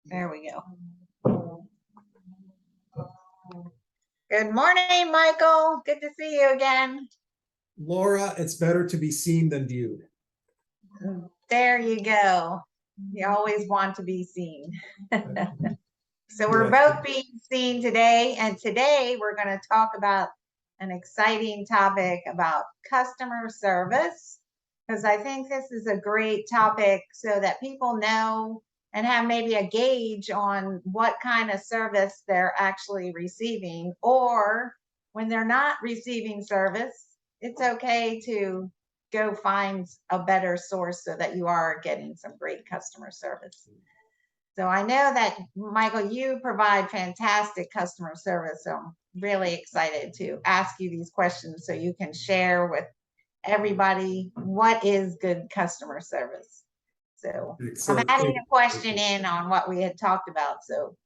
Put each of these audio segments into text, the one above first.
There we go. Good morning, Michael. Good to see you again. Laura, it's better to be seen than viewed. There you go. You always want to be seen. So we're both being seen today, and today we're going to talk about an exciting topic about customer service, because I think this is a great topic so that people know and have maybe a gauge on what kind of service they're actually receiving, or when they're not receiving service, it's okay to go find a better source so that you are getting some great customer service. So I know that, Michael, you provide fantastic customer service. So I'm really excited to ask you these questions so you can share with everybody what is good customer service. So I'm adding a question in on what we had talked about. So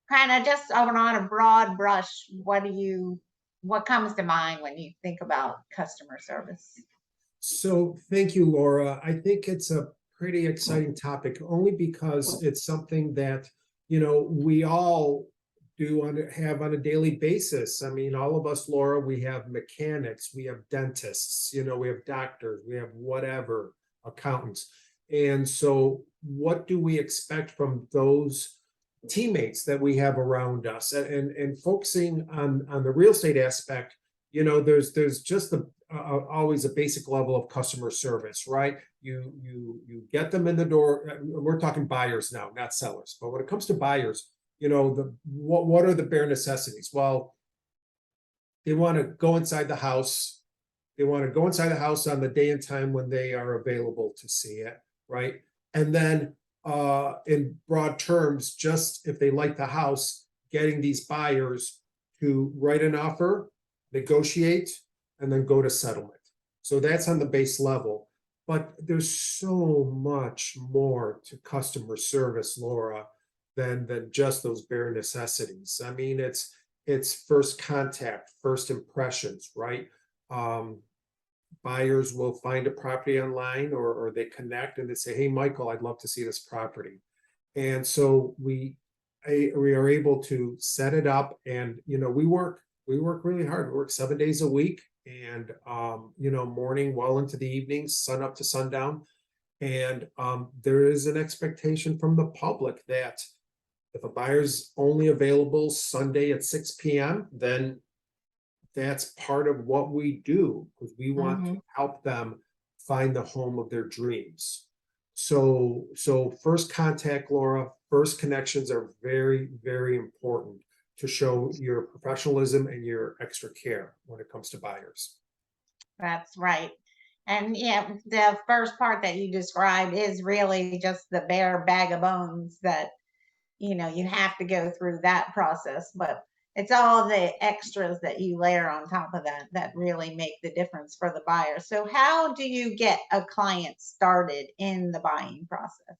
kind of just on a broad brush, what comes to mind when you think about customer service? So thank you, Laura. I think it's a pretty exciting topic, only because it's something that, we all have on a daily basis. I mean, all of us, Laura, we have mechanics, we have dentists, we have doctors, we have whatever, accountants. And so what do we expect from those teammates that we have around us? And focusing on the real estate aspect, there's just always a basic level of customer service, right? You get them in the door. We're talking buyers now, not sellers. But when it comes to buyers, what are the bare necessities? Well, they want to go inside the house. They want to go inside the house on the day and time when they are available to see it, right? And then in broad terms, just if they like the house, getting these buyers to write an offer, negotiate, and then go to settlement. So that's on the base level. But there's so much more to customer service, Laura, than just those bare necessities. I mean, it's first contact, first impressions, right? Buyers will find a property online, or they connect and they say, hey, Michael, I'd love to see this property. And so we are able to set it up, and we work really hard. We work 7 days a week, and morning well into the evenings, sun up to sundown. And there is an expectation from the public that if a buyer's only available Sunday at 6 p.m., then that's part of what we do, because we want to help them find the home of their dreams. So first contact, Laura, first connections are very, very important to show your professionalism and your extra care when it comes to buyers. That's right. And yeah, the first part that you described is really just the bare bag of bones that, you have to go through that process, but it's all the extras that you layer on top of that really make the difference for the buyer. So how do you get a client started in the buying process?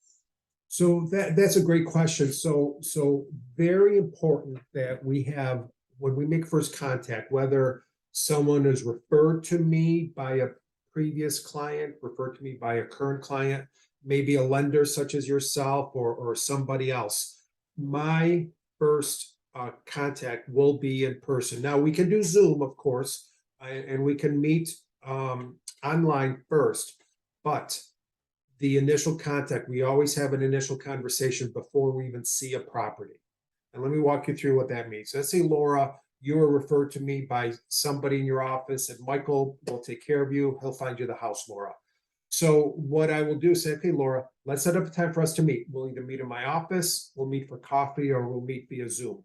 So that's a great question. So very important that we have, when we make first contact, whether someone is referred to me by a previous client, referred to me by a current client, maybe a lender such as yourself or somebody else, my first contact will be in person. Now we can do Zoom, of course, and we can meet online first, but the initial contact, we always have an initial conversation before we even see a property. And let me walk you through what that means. Let's say, Laura, you were referred to me by somebody in your office, and Michael will take care of you. He'll find you the house, Laura. So what I will do is say, okay, Laura, let's set up a time for us to meet. We'll either meet in my office, we'll meet for coffee, or we'll meet via Zoom.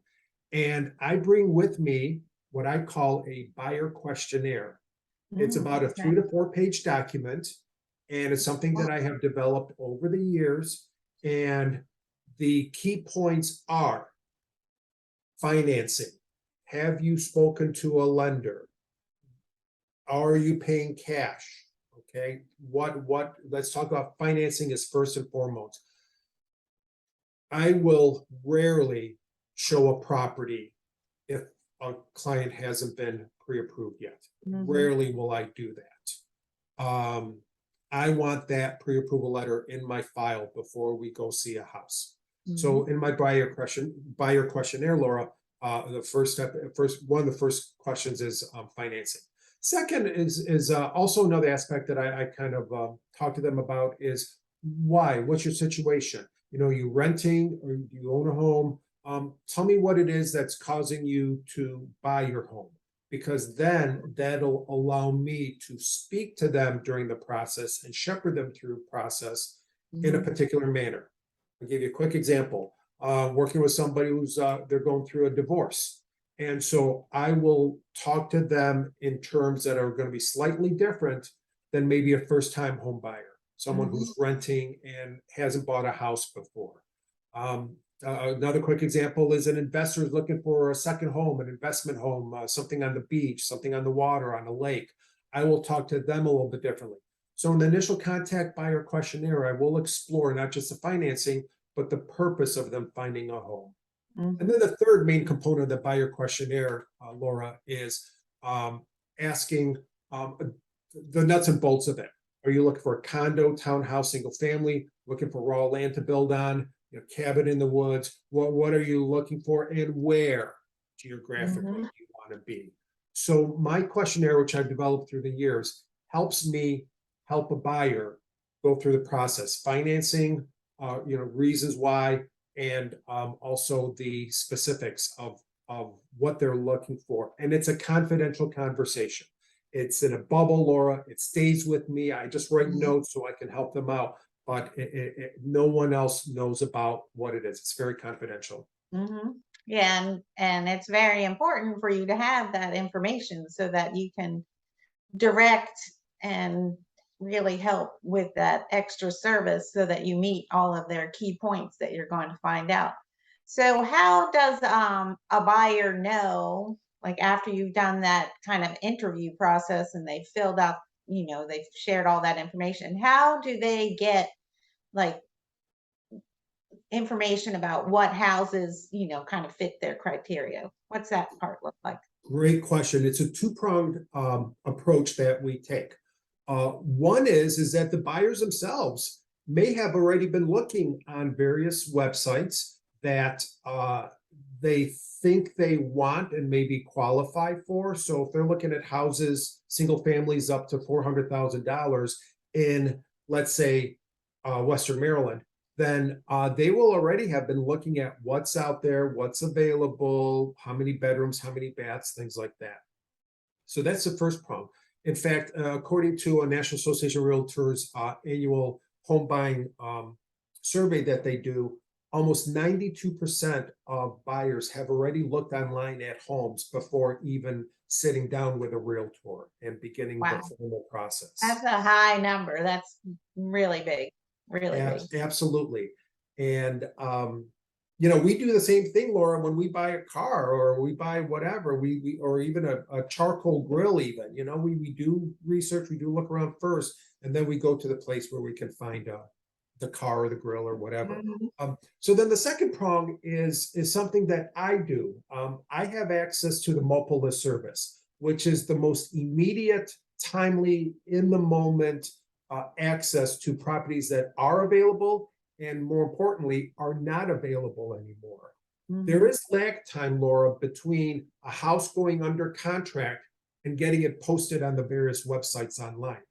And I bring with me what I call a buyer questionnaire. It's about a 3 to 4 page document, and it's something that I have developed over the years. And the key points are financing. Have you spoken to a lender? Are you paying cash? Okay, let's talk about financing is first and foremost. I will rarely show a property if a client hasn't been pre-approved yet. Rarely will I do that. I want that pre-approval letter in my file before we go see a house. So in my buyer questionnaire, Laura, the first step, one of the first questions is financing. Second is also another aspect that I kind of talk to them about is why? What's your situation? You know, you renting or do you own a home? Tell me what it is that's causing you to buy your home, because then that'll allow me to speak to them during the process and shepherd them through the process in a particular manner. I'll give you a quick example. Working with somebody who's they're going through a divorce. And so I will talk to them in terms that are going to be slightly different than maybe a first-time home buyer, someone who's renting and hasn't bought a house before. Another quick example is an investor is looking for a second home, an investment home, something on the beach, something on the water, on a lake. I will talk to them a little bit differently. So in the initial contact buyer questionnaire, I will explore not just the financing, but the purpose of them finding a home. And then the third main component of the buyer questionnaire, Laura, is asking the nuts and bolts of it. Are you looking for a condo, townhouse, single family, looking for raw land to build on, you know, cabin in the woods? What are you looking for, and where geographically do you want to be? So my questionnaire, which I've developed through the years, helps me help a buyer go through the process, financing, you know, reasons why, and also the specifics of what they're looking for. And it's a confidential conversation. It's in a bubble, Laura. It stays with me. I just write notes so I can help them out, but no one else knows about what it is. It's very confidential. Yeah, and it's very important for you to have that information so that you can direct and really help with that extra service so that you meet all of their key points that you're going to find out. So how does a buyer know, like after you've done that kind of interview process and they filled out, you know, they've shared all that information, how do they get like information about what houses, you know, kind of fit their criteria? What's that part look like? Great question. It's a two-pronged approach that we take. One is that the buyers themselves may have already been looking on various websites that they think they want and maybe qualify for. So if they're looking at houses, single families up to $400,000 in, let's say, Western Maryland, then they will already have been looking at what's out there, what's available, how many bedrooms, how many baths, things like that. So that's the first prong. In fact, according to a National Association of Realtors annual home buying survey that they do, almost 92% of buyers have already looked online at homes before even sitting down with a realtor and beginning the formal process. That's a high number. That's really big, really big. Absolutely. And you know, we do the same thing, Laura, when we buy a car or we buy whatever, we or even a charcoal grill even, you know, we do research, we do look around first, and then we go to the place where we can find the car or the grill or whatever. So then the second prong is something that I do. I have access to the multiple list service, which is the most immediate, timely, in the moment access to properties that are available and, more importantly, are not available anymore. There is lag time, Laura, between a house going under contract and getting it posted on the various websites online.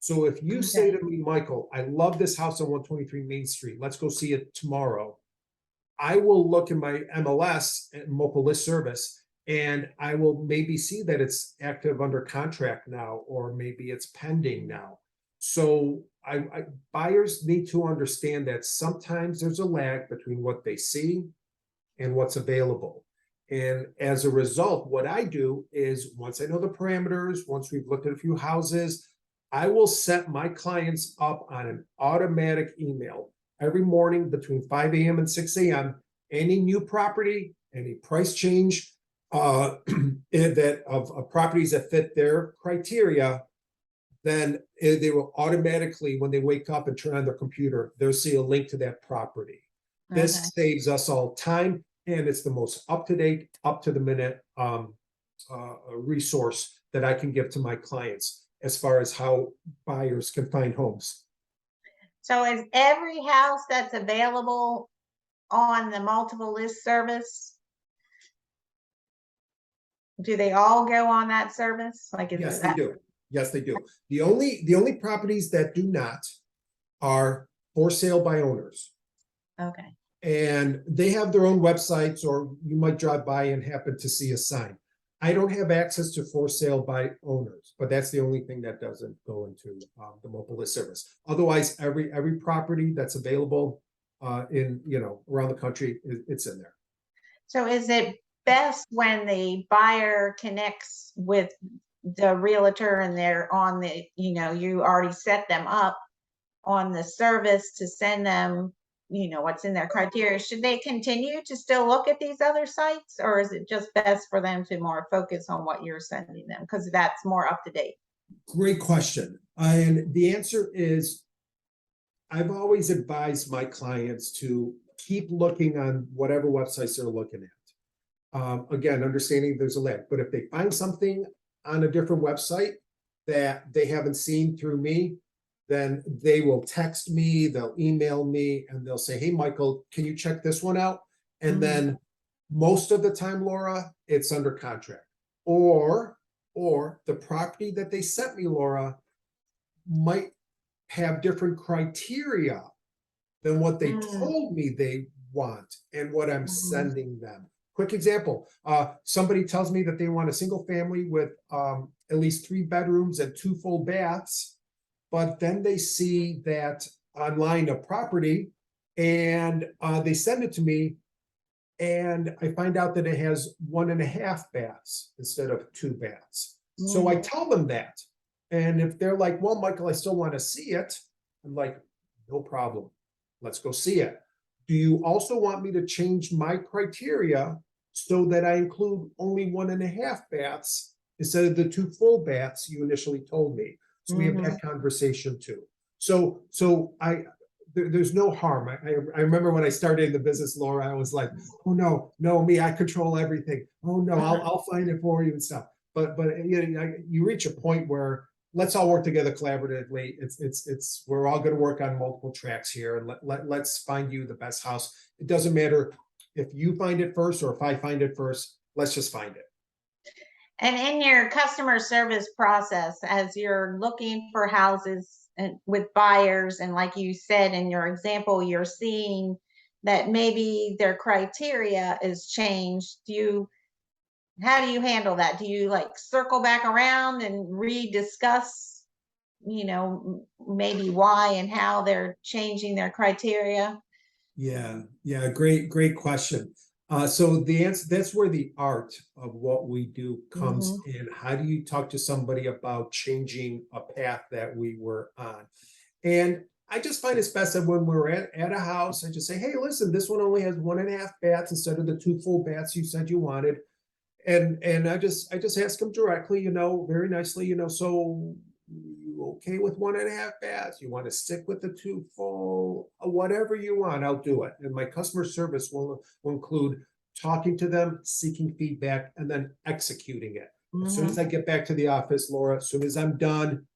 So if you say to me, Michael, I love this house on 123 Main Street, let's go see it tomorrow, I will look in my MLS and multiple list service, and I will maybe see that it's active under contract now, or maybe it's pending now. So buyers need to understand that sometimes there's a lag between what they see and what's available. And as a result, what I do is, once I know the parameters, once we've looked at a few houses, I will set my clients up on an automatic email every morning between 5 a.m. and 6 a.m. Any new property, any price change that of properties that fit their criteria, then they will automatically, when they wake up and turn on their computer, they'll see a link to that property. This saves us all time, and it's the most up-to-date, up-to-the-minute resource that I can give to my clients. as far as how buyers can find homes. So is every house that's available on the multiple list service? Do they all go on that service? Like, is Yes, it they that? do. Yes, they do. The only properties that do not are for sale by owners. Okay. And they have their own websites, or you might drive by and happen to see a sign. I don't have access to for sale by owners, but that's the only thing that doesn't go into the mobile list service. Otherwise, every property that's available in, around the country, it's in there. So is it best when the buyer connects with the realtor and they're on the, you already set them up on the service to send them, what's in their criteria? Should they continue to still look at these other sites, or is it just best for them to more focus on what you're sending them because that's more up to date? Great question. And the answer is, I've always advised my clients to keep looking on whatever websites they're looking at. Again, understanding there's a lag, but if they find something on a different website that they haven't seen through me, then they will text me, they'll email me, and they'll say, hey, Michael, can you check this one out? And then most of the time, Laura, it's under contract. Or the property that they sent me, Laura, might have different criteria than what they told me they want and what I'm sending them. Quick example, somebody tells me that they want a single family with at least 3 bedrooms and 2 full baths, but then they see that online a property and they send it to me, and I find out that it has 1.5 baths instead of 2 baths. So I tell them that. And if they're like, well, Michael, I still want to see it, I'm like, no problem. Let's go see it. Do you also want me to change my criteria so that I include only 1.5 baths instead of the 2 full baths you initially told me? So we have that conversation too. So there's no harm. I remember when I started in the business, Laura, I was like, oh no, me, I control everything. Oh no, I'll find it for you and stuff. But you reach a point where let's all work together collaboratively. It's we're all going to work on multiple tracks here, and let's find you the best house. It doesn't matter if you find it first or if I find it first. Let's just find it. And in your customer service process, as you're looking for houses and with buyers, and like you said in your example, you're seeing that maybe their criteria is changed. How do you handle that? Do you like circle back around and rediscuss, maybe why and how they're changing their criteria? Yeah, great question. So the answer, that's where the art of what we do comes in. How do you talk to somebody about changing a path that we were on? And I just find it's best that when we're at a house, I just say, hey, listen, this one only has 1.5 baths instead of the 2 full baths you said you wanted. And I just ask them directly, very nicely, so you okay with 1.5 baths? You want to stick with the 2 full? Whatever you want, I'll do it. And my customer service will include talking to them, seeking feedback, and then executing it. As soon as I get back to the office, Laura, as soon as I'm done,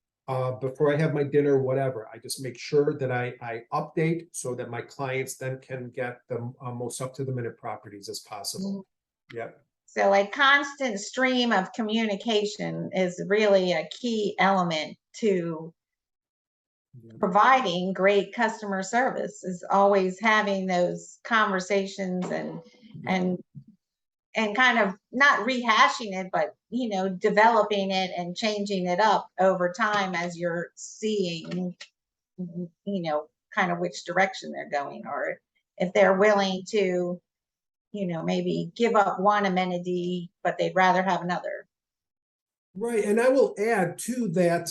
before I have my dinner, whatever, I just make sure that I update so that my clients then can get the most up to the minute properties as possible. Yep. So a constant stream of communication is really a key element to providing great customer service, is always having those conversations and kind of not rehashing it, but developing it and changing it up over time as you're seeing kind of which direction they're going, or if they're willing to maybe give up one amenity, but they'd rather have another. Right. And I will add to that,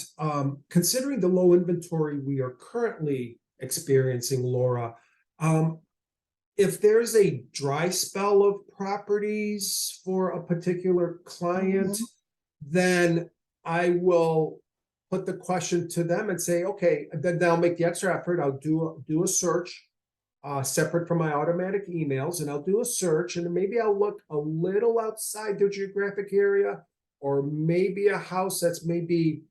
considering the low inventory we are currently experiencing, Laura, if there's a dry spell of properties for a particular client, then I will put the question to them and say, okay, then I'll make the extra effort. I'll do a search separate from my automatic emails, and I'll do a search, and maybe I'll look a little outside the geographic area, or maybe a house that's maybe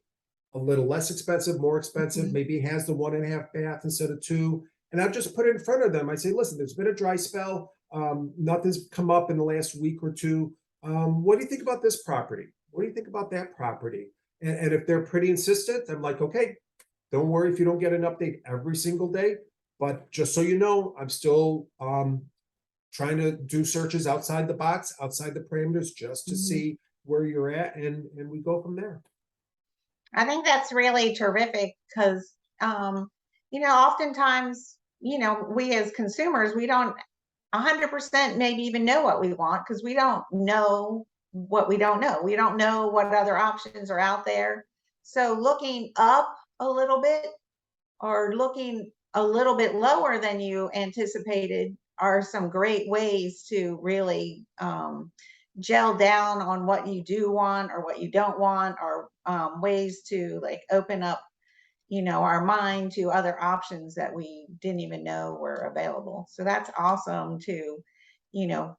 a little less expensive, more expensive, Mhm. maybe has the 1.5 bath instead of 2. And I'll just put it in front of them. I say, listen, there's been a dry spell. Nothing's come up in the last week or two. What do you think about this property? What do you think about that property? And if they're pretty insistent, I'm like, okay, don't worry if you don't get an update every single day. But just so you know, I'm still trying to do searches outside the box, outside the parameters, just to Mhm. see where you're at, and we go from there. I think that's really terrific because, oftentimes, we as consumers, we don't 100% maybe even know what we want because we don't know what we don't know. We don't know what other options are out there. So looking up a little bit or looking a little bit lower than you anticipated are some great ways to really gel down on what you do want or what you don't want, or ways to like open up, our mind to other options that we didn't even know were available. So that's awesome to, you know,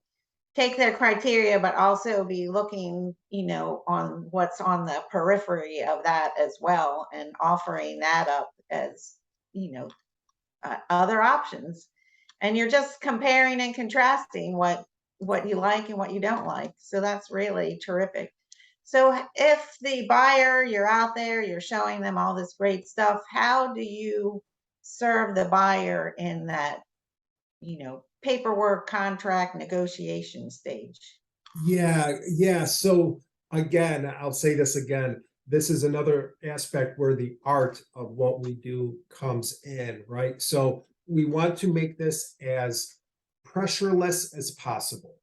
take their criteria, but also be looking, on what's on the periphery of that as well and offering that up as, you know, other options. And you're just comparing and contrasting what you like and what you don't like. So that's really terrific. So if the buyer, you're out there, you're showing them all this great stuff, how do you serve the buyer in that, paperwork, contract, negotiation stage? Yeah, yeah. So again, I'll say this again. This is another aspect where the art of what we do comes in, right? So we want to make this as pressureless as possible.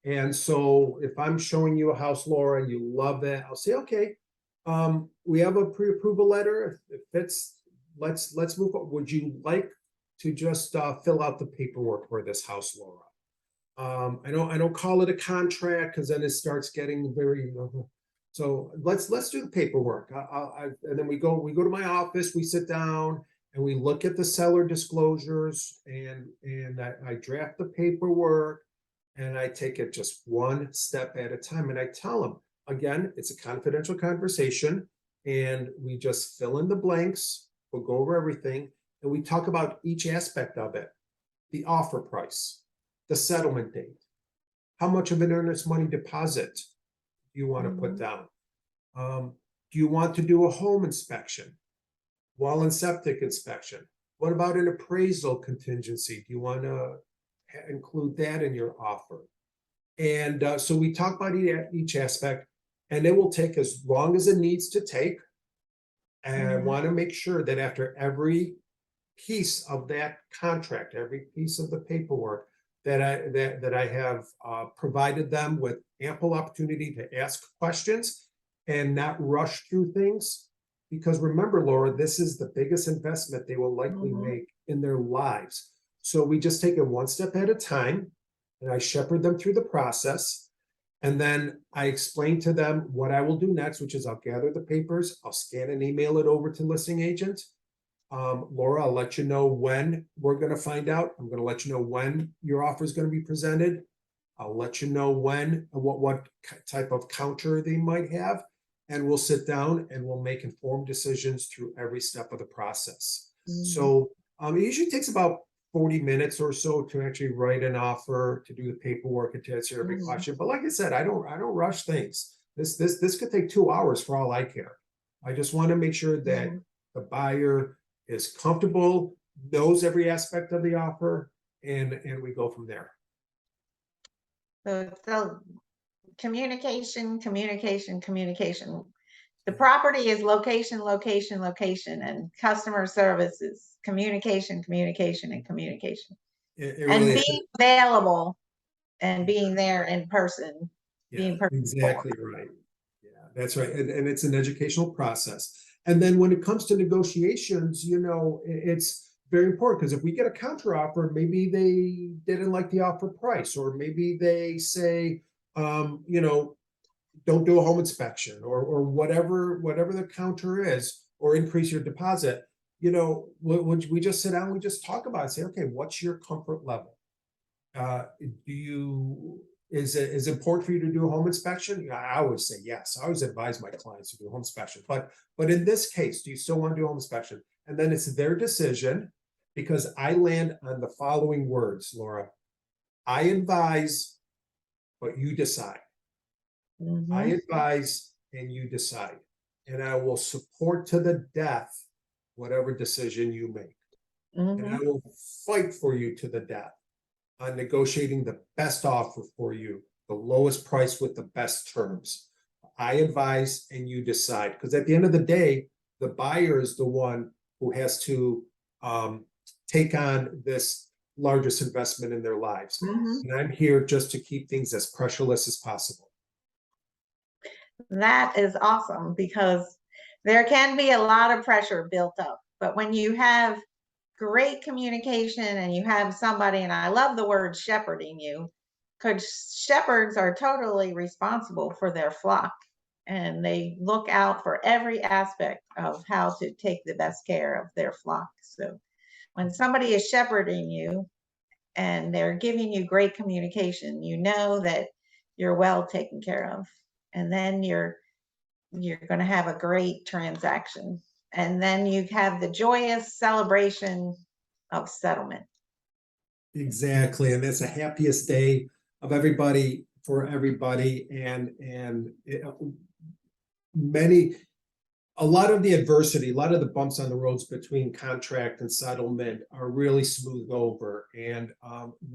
And so if I'm showing you a house, Laura, and you love it, I'll say, okay, we have a pre-approval letter. If it fits, let's move on. Would you like to just fill out the paperwork for this house, Laura? I don't call it a contract because then it starts getting very, so let's do the paperwork. And then we go to my office, we sit down and we look at the seller disclosures, and I draft the paperwork, and I take it just one step at a time. And I tell them, again, it's a confidential conversation, and we just fill in the blanks. We'll go over everything, and we talk about each aspect of it: the offer price, the settlement date, how much of an earnest money deposit do you want to put Mhm. down? Do you want to do a home inspection, wall and septic inspection? What about an appraisal contingency? Do you want to include that in your offer? And so we talk about each aspect, and it will take as long as it needs to take. And I Mhm. want to make sure that after every piece of that contract, every piece of the paperwork, that I have provided them with ample opportunity to ask questions and not rush through things. Because remember, Laura, this is the biggest investment they will likely Mhm. make in their lives. So we just take it one step at a time, and I shepherd them through the process. And then I explain to them what I will do next, which is I'll gather the papers, I'll scan and email it over to listing agent. Laura, I'll let you know when we're going to find out. I'm going to let you know when your offer is going to be presented. I'll let you know when and what type of counter they might have, and we'll sit down and we'll make informed decisions through every step of the process. Mhm. So it usually takes about 40 minutes or so to actually write an offer, to do the paperwork, and to answer every Mhm. question. But like I said, I don't rush things. This could take 2 hours for all I care. I just want to make sure that Mhm. the buyer is comfortable, knows every aspect of the offer, and we go from there. So communication, communication, communication. The property is location, location, location, and customer service is communication, communication, and communication. It And really is. being available and being there in person, Yeah, being person forward. exactly right. Yeah, that's right. And it's an educational process. And then when it comes to negotiations, it's very important, because if we get a counter offer, maybe they didn't like the offer price, or maybe they say, um, you know, don't do a home inspection, or whatever the counter is, or increase your deposit. We just sit down, we just talk about it, say, okay, what's your comfort level? Do you is it important for you to do a home inspection? Yeah, I always say yes. I always advise my clients to do a home inspection. But in this case, do you still want to do a home inspection? And then it's their decision, because I land on the following words, Laura. I advise, but you decide. I Mhm. advise and you decide. And I will support to the death whatever decision you make. And I Mhm. will fight for you to the death on negotiating the best offer for you, the lowest price with the best terms. I advise and you decide, because at the end of the day, the buyer is the one who has to take on this largest investment in their lives. Mhm. And I'm here just to keep things as pressureless as possible. That is awesome because there can be a lot of pressure built up. But when you have great communication and you have somebody, and I love the word shepherding you, because shepherds are totally responsible for their flock and they look out for every aspect of how to take the best care of their flock. So when somebody is shepherding you and they're giving you great communication, you know that you're well taken care of. And then you're going to have a great transaction. And then you have the joyous celebration of settlement. Exactly. And that's the happiest day of everybody for everybody. And many a lot of the adversity, a lot of the bumps on the roads between contract and settlement are really smoothed over. And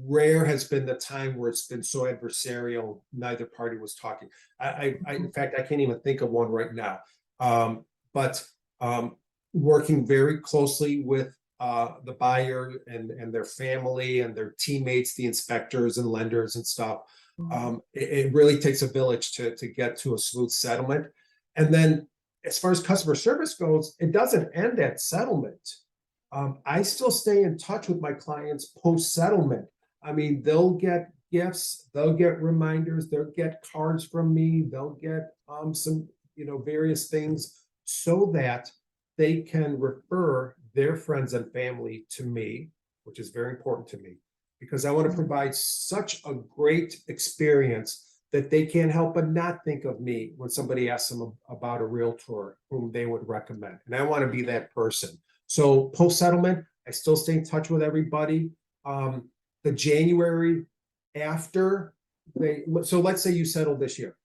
rare has been the time where it's been so adversarial, neither party was talking. In fact, I can't even think of one right now. But working very closely with the buyer and their family and their teammates, the inspectors and lenders and stuff. It really takes a village to get to a smooth settlement. And then as far as customer service goes, it doesn't end at settlement. I still stay in touch with my clients post settlement. I mean, they'll get gifts, they'll get reminders, they'll get cards from me, they'll get some, various things so that they can refer their friends and family to me, which is very important to me because I want to provide such a great experience that they can't help but not think of me when somebody asks them about a realtor whom they would recommend. And I want to be that person. So post settlement, I still stay in touch with everybody. The January after so let's say you settle this year.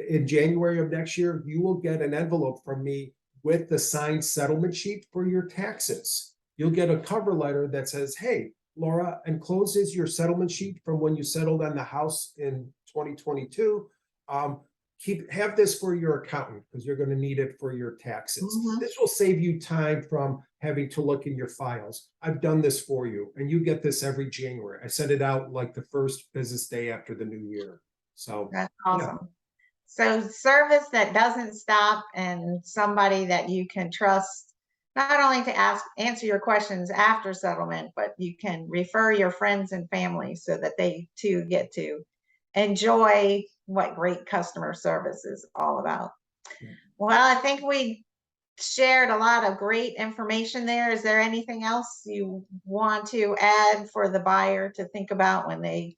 In January of next year, you will get an envelope from me with the signed settlement sheet for your taxes. You'll get a cover letter that says, hey, Laura, encloses your settlement sheet from when you settled on the house in 2022. Have this for your accountant because you're going to need it for your taxes. Mhm. This will save you time from having to look in your files. I've done this for you, and you get this every January. I send it out like the first business day after the new year. So That's yeah. awesome. So service that doesn't stop and somebody that you can trust not only to answer your questions after settlement, but you can refer your friends and family so that they too get to enjoy what great customer service is all about. Well, I think we shared a lot of great information there. Is there anything else you want to add for the buyer to think about when they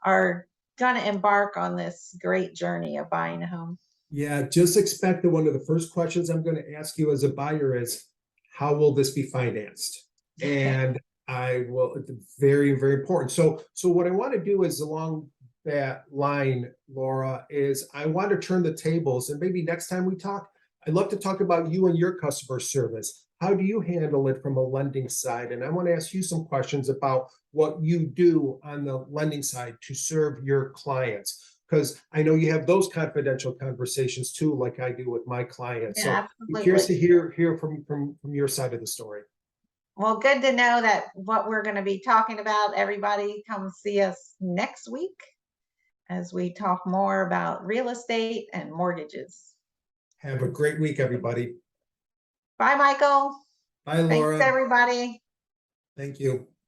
are going to embark on this great journey of buying a home? Yeah, just expect that one of the first questions I'm going to ask you as a buyer is, how will this be financed? And I will, very, very important. So what I want to do is along that line, Laura, is I want to turn the tables and maybe next time we talk, I'd love to talk about you and your customer service. How do you handle it from a lending side? And I want to ask you some questions about what you do on the lending side to serve your clients because I know you have those confidential conversations too, like I do with my clients. So Yeah, I'm curious absolutely. to hear from your side of the story. Well, good to know that what we're going to be talking about. Everybody come see us next week as we talk more about real estate and mortgages. Have a great week, everybody. Bye, Michael. Bye, Thanks, Laura. everybody. Thank you.